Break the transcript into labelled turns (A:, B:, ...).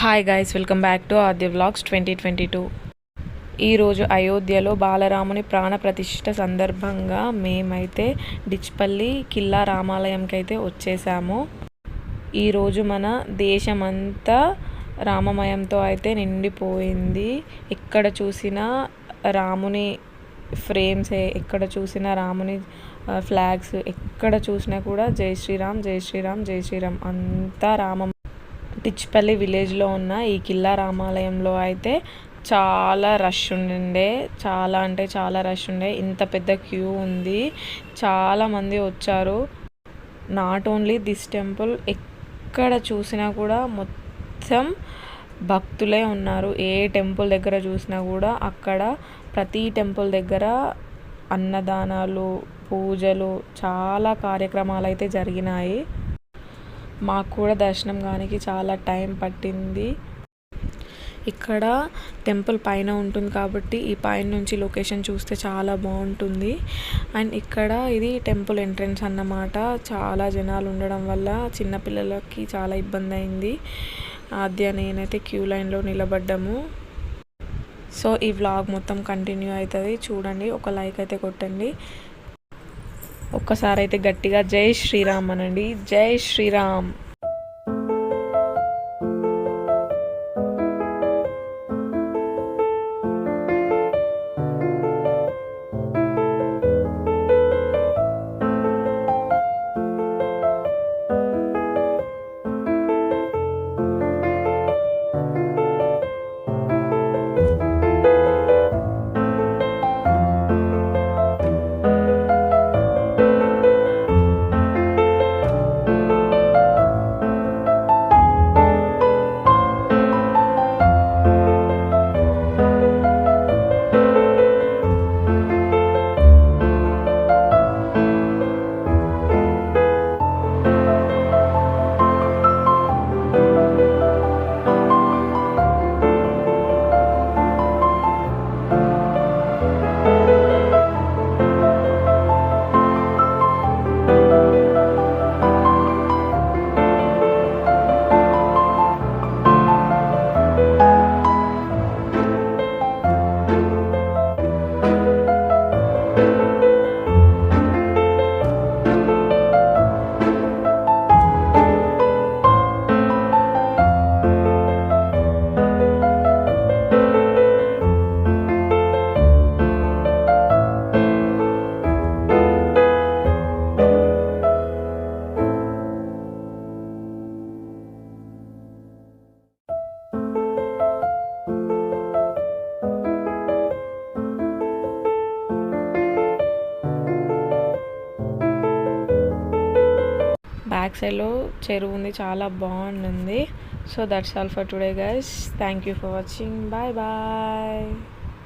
A: Hi guys, welcome back to Aadya vlogs 2022. ఈరోజు అయోధ్యలో బాలరాముని ప్రాణ ప్రతిష్ఠ సందర్భంగా మేమైతే డిచ్పల్లి కిల్లా రామాలయంకి అయితే వచ్చేసాము. ఈరోజు మన దేశమంతా రామమయంతో అయితే నిండిపోయింది. ఎక్కడ చూసినా రాముని ఫ్రేమ్సే, ఎక్కడ చూసినా రాముని ఫ్లాగ్స్, ఎక్కడ చూసినా కూడా జై శ్రీరామ్ జై శ్రీరామ్ జై శ్రీరామ్ అంతా రామం. డిచ్పల్లి విలేజ్లో ఉన్న ఈ కిల్లా రామాలయంలో అయితే చాలా రష్ ఉండే, చాలా అంటే చాలా రష్ ఉండే. ఇంత పెద్ద క్యూ ఉంది, చాలామంది వచ్చారు. నాట్ ఓన్లీ దిస్ టెంపుల్, ఎక్కడ చూసినా కూడా మొత్తం భక్తులే ఉన్నారు. ఏ టెంపుల్ దగ్గర చూసినా కూడా అక్కడ ప్రతి టెంపుల్ దగ్గర అన్నదానాలు, పూజలు, చాలా కార్యక్రమాలు అయితే జరిగినాయి. మాకు కూడా దర్శనం కానికి చాలా టైం పట్టింది. ఇక్కడ టెంపుల్ పైన ఉంటుంది కాబట్టి ఈ పైన నుంచి లొకేషన్ చూస్తే చాలా బాగుంటుంది. అండ్ ఇక్కడ ఇది టెంపుల్ ఎంట్రన్స్ అన్నమాట. చాలా జనాలు ఉండడం వల్ల చిన్నపిల్లలకి చాలా ఇబ్బంది అయింది. ఆద్య నేనైతే క్యూ లైన్లో నిలబడ్డాము. సో ఈ వ్లాగ్ మొత్తం కంటిన్యూ అవుతుంది, చూడండి. ఒక లైక్ అయితే కొట్టండి. ఒక్కసారి అయితే గట్టిగా జై శ్రీరామ్ అనండి. జై శ్రీరామ్. బ్యాక్ సైడ్లో చెరువు ఉంది, చాలా బాగుంది. So that's all for today guys. Thank you for watching. Bye bye.